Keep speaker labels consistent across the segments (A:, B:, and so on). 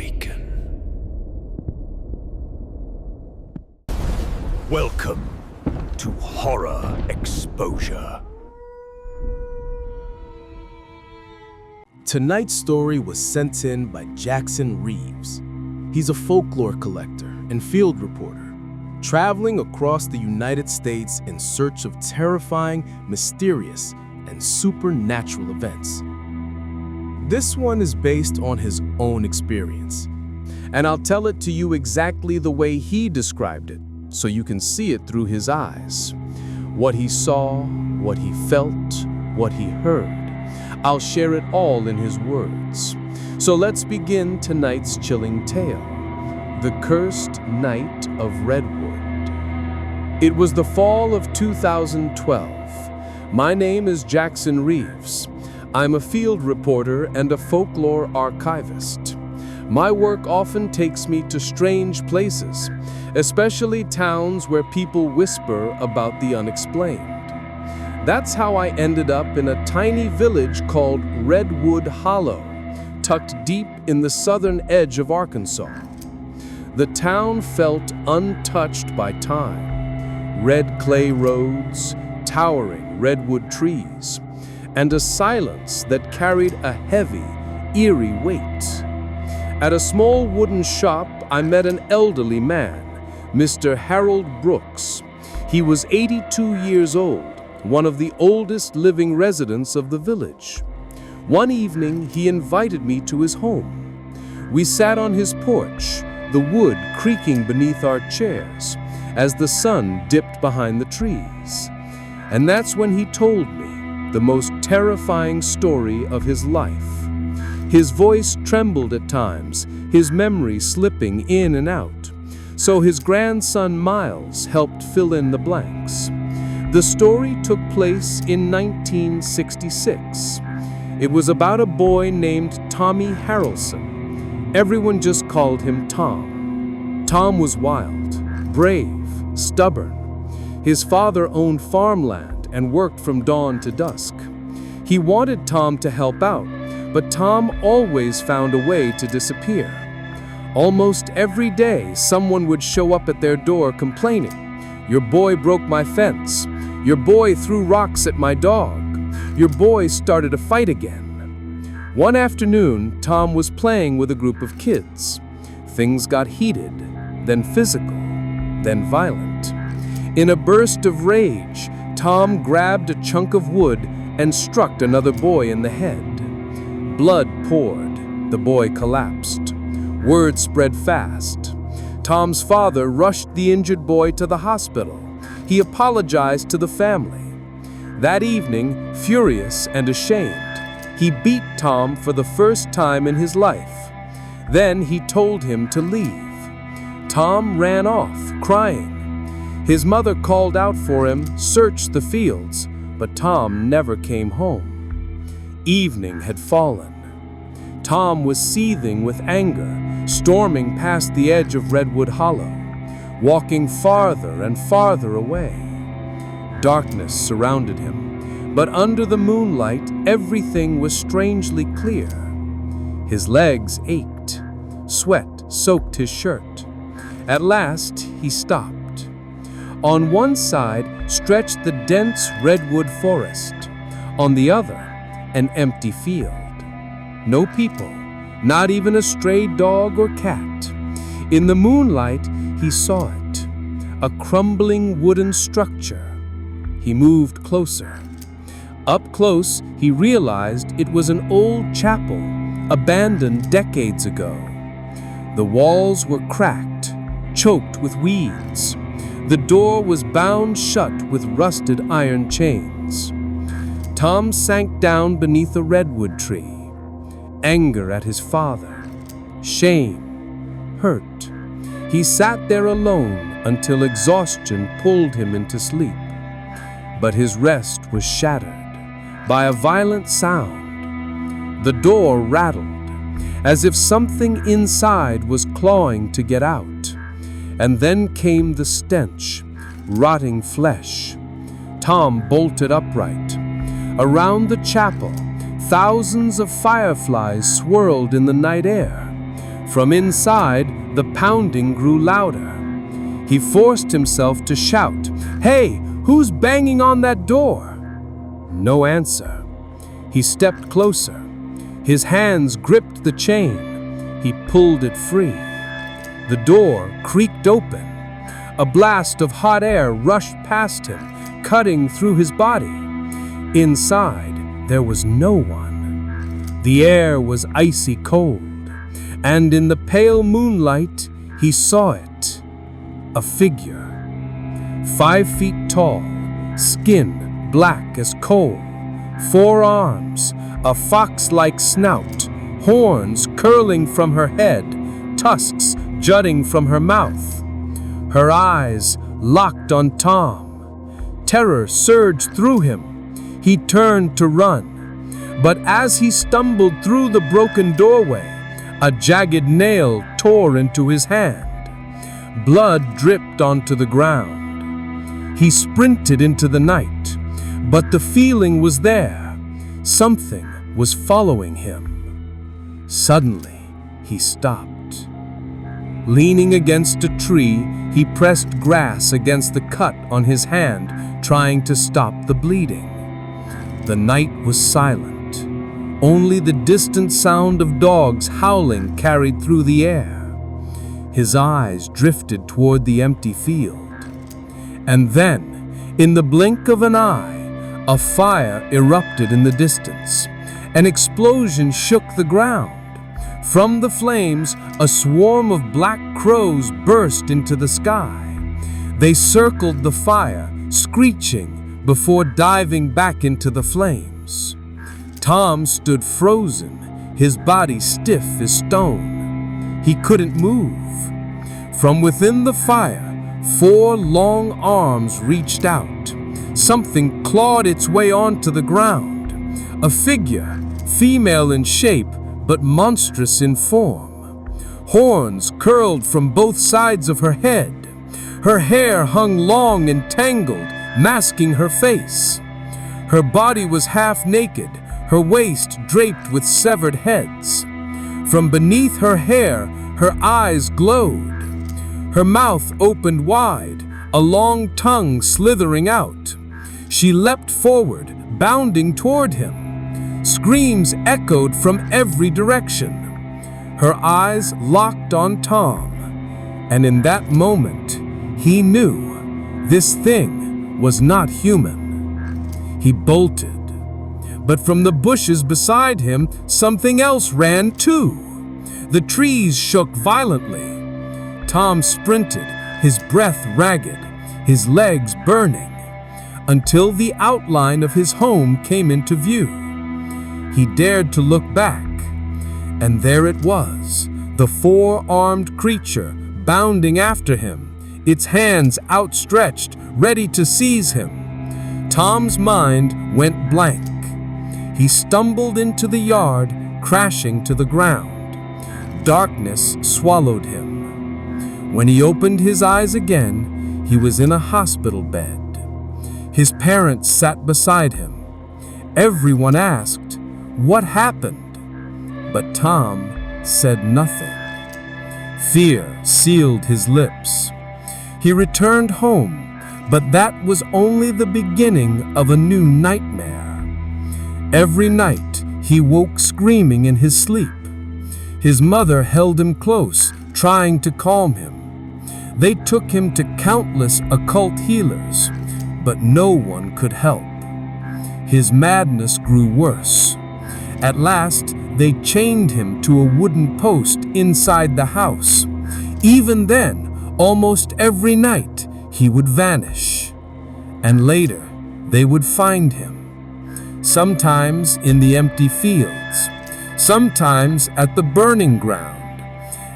A: awaken. Welcome to Horror Exposure.
B: Tonight's story was sent in by Jackson Reeves. He's a folklore collector and field reporter, traveling across the United States in search of terrifying, mysterious, and supernatural events. This one is based on his own experience, and I'll tell it to you exactly the way he described it, so you can see it through his eyes. What he saw, what he felt, what he heard. I'll share it all in his words. So let's begin tonight's chilling tale. The Cursed Night of Redwood. It was the fall of 2012. My name is Jackson Reeves. I'm a field reporter and a folklore archivist. My work often takes me to strange places, especially towns where people whisper about the unexplained. That's how I ended up in a tiny village called Redwood Hollow, tucked deep in the southern edge of Arkansas. The town felt untouched by time. Red clay roads, towering redwood trees, and a silence that carried a heavy, eerie weight. At a small wooden shop, I met an elderly man, Mr. Harold Brooks. He was 82 years old, one of the oldest living residents of the village. One evening, he invited me to his home. We sat on his porch, the wood creaking beneath our chairs, as the sun dipped behind the trees. And that's when he told me the most terrifying story of his life. His voice trembled at times, his memory slipping in and out, so his grandson Miles helped fill in the blanks. The story took place in 1966. It was about a boy named Tommy Harrelson. Everyone just called him Tom. Tom was wild, brave, stubborn. His father owned farmland and worked from dawn to dusk. He wanted Tom to help out, but Tom always found a way to disappear. Almost every day, someone would show up at their door complaining, "Your boy broke my fence. Your boy threw rocks at my dog. Your boy started a fight again." One afternoon, Tom was playing with a group of kids. Things got heated, then physical, then violent. In a burst of rage, Tom grabbed a chunk of wood and struck another boy in the head. Blood poured. The boy collapsed. Word spread fast. Tom's father rushed the injured boy to the hospital. He apologized to the family. That evening, furious and ashamed, he beat Tom for the first time in his life. Then he told him to leave. Tom ran off, crying. His mother called out for him, searched the fields, but Tom never came home. Evening had fallen. Tom was seething with anger, storming past the edge of Redwood Hollow, walking farther and farther away. Darkness surrounded him, but under the moonlight, everything was strangely clear. His legs ached. Sweat soaked his shirt. At last, he stopped. On one side stretched the dense redwood forest. On the other, an empty field. No people, not even a stray dog or cat. In the moonlight, he saw it, a crumbling wooden structure. He moved closer. Up close, he realized it was an old chapel, abandoned decades ago. The walls were cracked, choked with weeds. The door was bound shut with rusted iron chains. Tom sank down beneath a redwood tree. Anger at his father, shame, hurt. He sat there alone until exhaustion pulled him into sleep. But his rest was shattered by a violent sound. The door rattled, as if something inside was clawing to get out. And then came the stench, rotting flesh. Tom bolted upright. Around the chapel, thousands of fireflies swirled in the night air.
C: From inside, the pounding grew louder. He forced himself to shout, "Hey, who's banging on that door?" No answer. He stepped closer. His hands gripped the chain. He pulled it free. The door creaked open. A blast of hot air rushed past him, cutting through his body. Inside, there was no one. The air was icy cold, and in the pale moonlight, he saw it. A figure. 5 feet tall, skin black as coal, 4 arms, a fox-like snout, horns curling from her head, tusks jutting from her mouth. Her eyes locked on Tom. Terror surged through him. He turned to run, but as he stumbled through the broken doorway, a jagged nail tore into his hand. Blood dripped onto the ground. He sprinted into the night, but the feeling was there. Something was following him. Suddenly, he stopped. Leaning against a tree, he pressed grass against the cut on his hand, trying to stop the bleeding. The night was silent. Only the distant sound of dogs howling carried through the air. His eyes drifted toward the empty field. And then, in the blink of an eye, a fire erupted in the distance. An explosion shook the ground. From the flames, a swarm of black crows burst into the sky. They circled the fire, screeching, before diving back into the flames. Tom stood frozen, his body stiff as stone. He couldn't move. From within the fire, 4 long arms reached out. Something clawed its way onto the ground. A figure, female in shape, but monstrous in form. Horns curled from both sides of her head. Her hair hung long and tangled, masking her face. Her body was half naked, her waist draped with severed heads. From beneath her hair, her eyes glowed. Her mouth opened wide, a long tongue slithering out. She leapt forward, bounding toward him. Screams echoed from every direction. Her eyes locked on Tom, and in that moment, he knew this thing was not human. He bolted, but from the bushes beside him, something else ran too. The trees shook violently. Tom sprinted, his breath ragged, his legs burning, until the outline of his home came into view. He dared to look back, and there it was, the 4-armed creature bounding after him, its hands outstretched, ready to seize him. Tom's mind went blank. He stumbled into the yard, crashing to the ground. Darkness swallowed him. When he opened his eyes again, he was in a hospital bed. His parents sat beside him. Everyone asked, "What happened?" But Tom said nothing. Fear sealed his lips. He returned home, but that was only the beginning of a new nightmare. Every night, he woke screaming in his sleep. His mother held him close, trying to calm him. They took him to countless occult healers, but no one could help. His madness grew worse. At last, they chained him to a wooden post inside the house. Even then, almost every night, he would vanish. And later, they would find him. Sometimes in the empty fields, sometimes at the burning ground,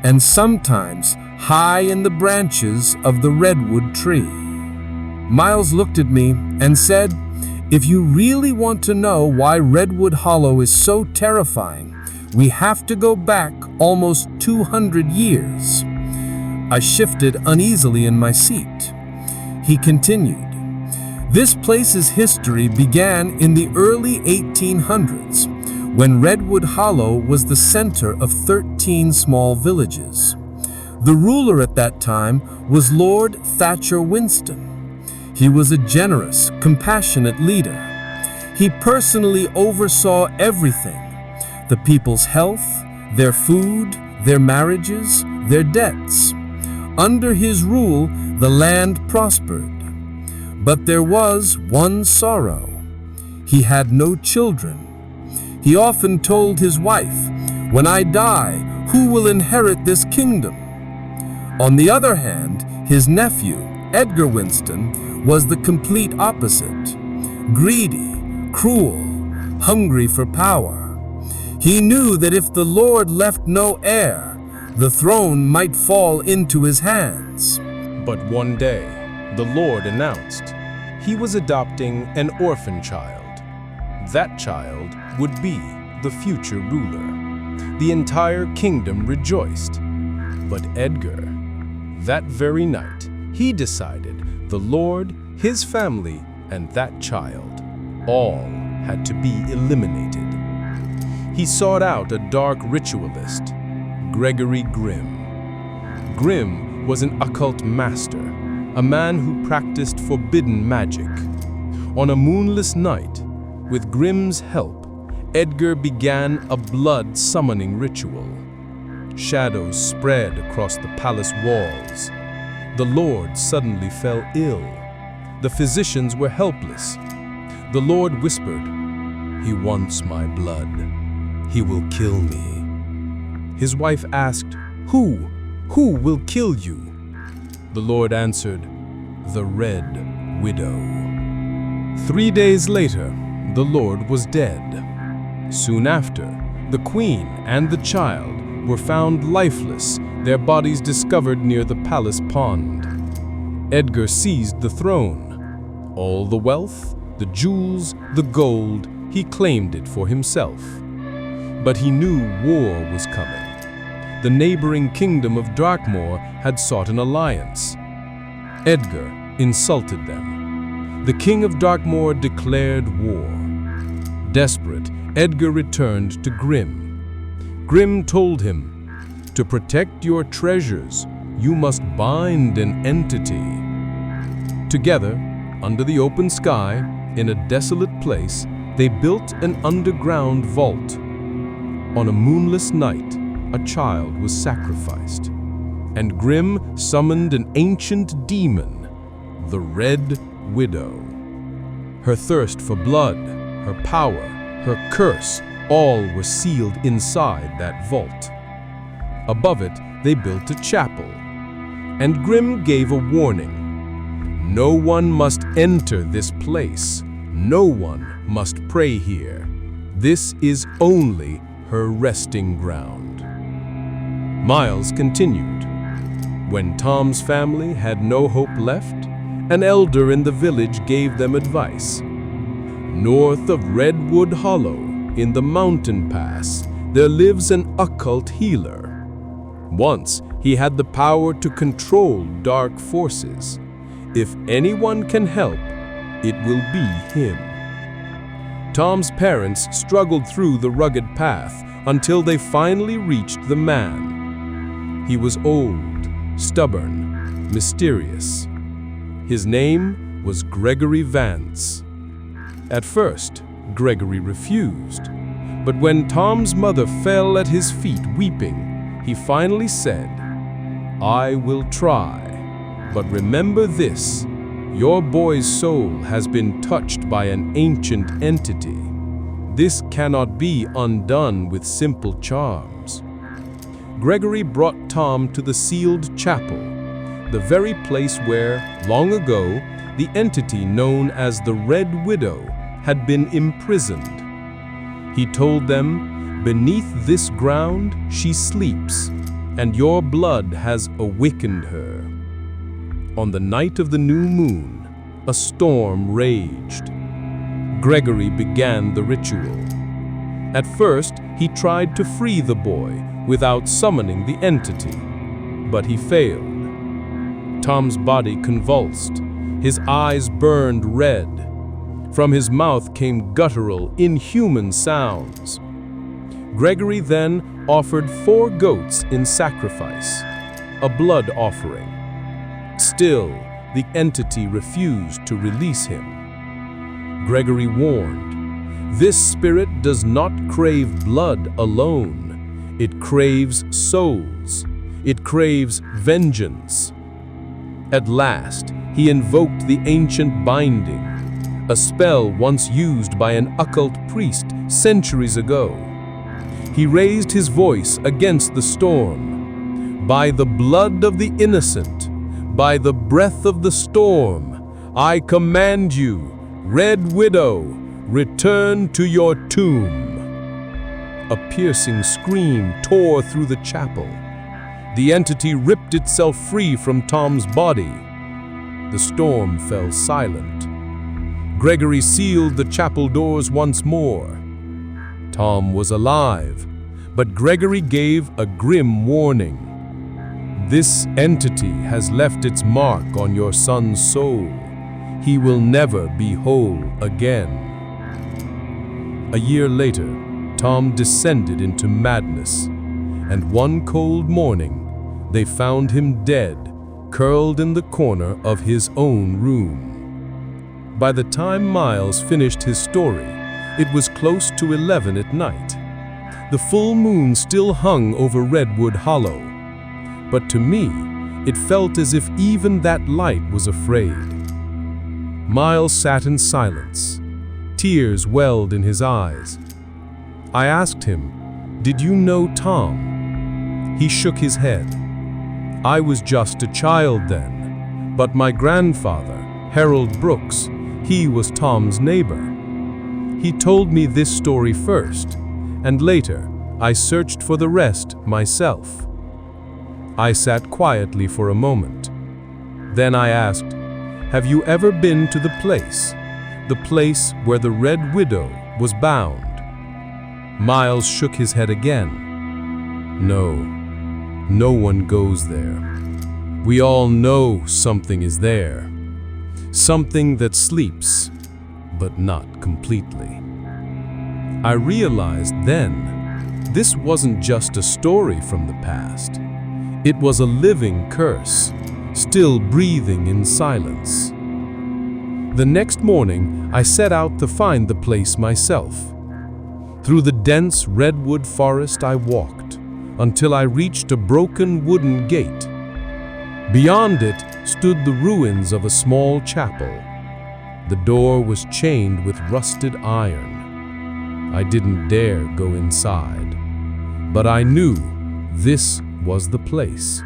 C: and sometimes high in the branches of the redwood tree. Miles looked at me and said, "If you really want to know why Redwood Hollow is so terrifying, we have to go back almost 200 years. I shifted uneasily in my seat. He continued, "This place's history began in the early 1800s, when Redwood Hollow was the center of 13 small villages. The ruler at that time was Lord Thatcher Winston. He was a generous, compassionate leader. He personally oversaw everything: the people's health, their food, their marriages, their debts. Under his rule, the land prospered. But there was one sorrow. He had no children. He often told his wife, "When I die, who will inherit this kingdom?" On the other hand, his nephew, Edgar Winston, was the complete opposite: greedy, cruel, hungry for power. He knew that if the Lord left no heir, the throne might fall into his hands.
B: But one day, the Lord announced he was adopting an orphan child. That child would be the future ruler. The entire kingdom rejoiced. But Edgar, that very night, he decided the Lord, his family, and that child all had to be eliminated. He sought out a dark ritualist, Gregory Grimm. Grimm was an occult master, a man who practiced forbidden magic. On a moonless night, with Grimm's help, Edgar began a blood-summoning ritual. Shadows spread across the palace walls. The Lord suddenly fell ill. The physicians were helpless. The Lord whispered, "He wants my blood. He will kill me." His wife asked, Who will kill you?" The Lord answered, "The Red Widow." 3 days later, the Lord was dead. Soon after, the queen and the child were found lifeless, their bodies discovered near the palace pond. Edgar seized the throne. All the wealth, the jewels, the gold, he claimed it for himself. But he knew war was coming. The neighboring kingdom of Darkmoor had sought an alliance. Edgar insulted them. The king of Darkmoor declared war. Desperate, Edgar returned to Grimm. Grimm told him, "To protect your treasures, you must bind an entity." Together, under the open sky, in a desolate place, they built an underground vault. On a moonless night, a child was sacrificed, and Grimm summoned an ancient demon, the Red Widow. Her thirst for blood, her power, her curse, all were sealed inside that vault. Above it, they built a chapel, and Grimm gave a warning. No one must enter this place. No one must pray here. This is only her resting ground. Miles continued. When Tom's family had no hope left, an elder in the village gave them advice. North of Redwood Hollow, in the mountain pass, there lives an occult healer. Once, he had the power to control dark forces. If anyone can help, it will be him. Tom's parents struggled through the rugged path until they finally reached the man. He was old, stubborn, mysterious. His name was Gregory Vance. At first, Gregory refused, but when Tom's mother fell at his feet weeping, he finally said, "I will try, but remember this, your boy's soul has been touched by an ancient entity. This cannot be undone with simple charms." Gregory brought Tom to the sealed chapel, the very place where, long ago, the entity known as the Red Widow had been imprisoned. He told them, "Beneath this ground she sleeps, and your blood has awakened her." On the night of the new moon, a storm raged. Gregory began the ritual. At first, he tried to free the boy without summoning the entity, but he failed. Tom's body convulsed. His eyes burned red. From his mouth came guttural, inhuman sounds. Gregory then offered 4 goats in sacrifice, a blood offering. Still, the entity refused to release him. Gregory warned, "This spirit does not crave blood alone. It craves souls. It craves vengeance." At last, he invoked the ancient binding, a spell once used by an occult priest centuries ago. He raised his voice against the storm. "By the blood of the innocent, by the breath of the storm, I command you, Red Widow, return to your tomb." A piercing scream tore through the chapel. The entity ripped itself free from Tom's body. The storm fell silent. Gregory sealed the chapel doors once more. Tom was alive, but Gregory gave a grim warning. "This entity has left its mark on your son's soul. He will never be whole again." A year later, Tom descended into madness, and one cold morning, they found him dead, curled in the corner of his own room. By the time Miles finished his story, it was close to 11 at night. The full moon still hung over Redwood Hollow, but to me, it felt as if even that light was afraid. Miles sat in silence. Tears welled in his eyes. I asked him, "Did you know Tom?" He shook his head. "I was just a child then, but my grandfather, Harold Brooks, he was Tom's neighbor. He told me this story first, and later I searched for the rest myself." I sat quietly for a moment. Then I asked, "Have you ever been to the place where the Red Widow was bound?" Miles shook his head again. "No, no one goes there. We all know something is there. Something that sleeps, but not completely." I realized then, this wasn't just a story from the past. It was a living curse, still breathing in silence. The next morning, I set out to find the place myself. Through the dense redwood forest I walked, until I reached a broken wooden gate. Beyond it stood the ruins of a small chapel. The door was chained with rusted iron. I didn't dare go inside, but I knew this was the place.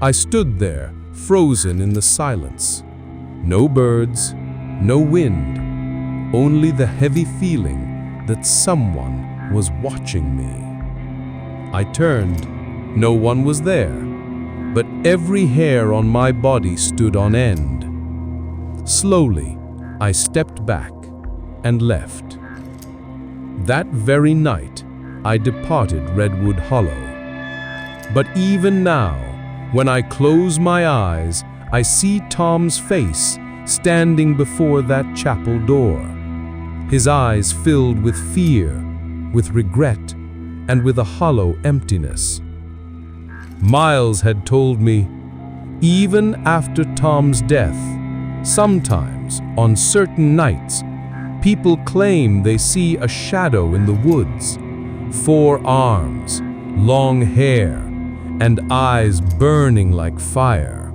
B: I stood there, frozen in the silence. No birds, no wind, only the heavy feeling that someone was watching me. I turned. No one was there, but every hair on my body stood on end. Slowly, I stepped back and left. That very night, I departed Redwood Hollow. But even now, when I close my eyes, I see Tom's face standing before that chapel door. His eyes filled with fear, with regret, and with a hollow emptiness. Miles had told me, even after Tom's death, sometimes on certain nights, people claim they see a shadow in the woods, 4 arms, long hair, and eyes burning like fire.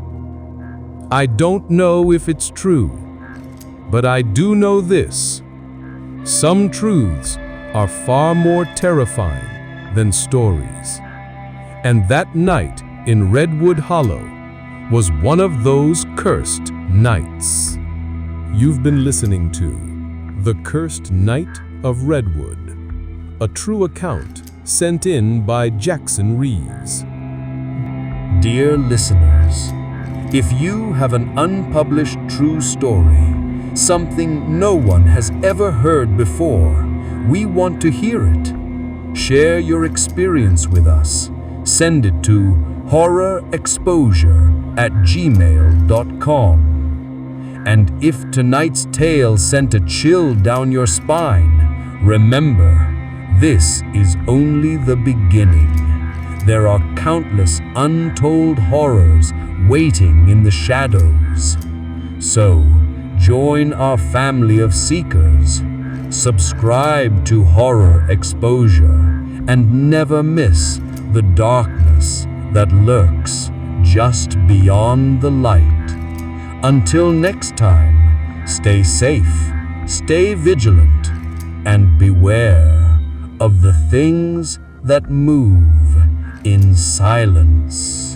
B: I don't know if it's true, but I do know this. Some truths are far more terrifying than stories. And that night in Redwood Hollow was one of those cursed nights. You've been listening to The Cursed Night of Redwood, a true account sent in by Jackson Reeves.
C: Dear listeners, if you have an unpublished true story, something no one has ever heard before, we want to hear it. Share your experience with us. Send it to horrorexposure@gmail.com. And if tonight's tale sent a chill down your spine, remember,
D: This is only the beginning. There are countless untold horrors waiting in the shadows. So, join our family of seekers. Subscribe to Horror Exposure and never miss the darkness that lurks just beyond the light. Until next time, stay safe, stay vigilant, and beware of the things that move in silence.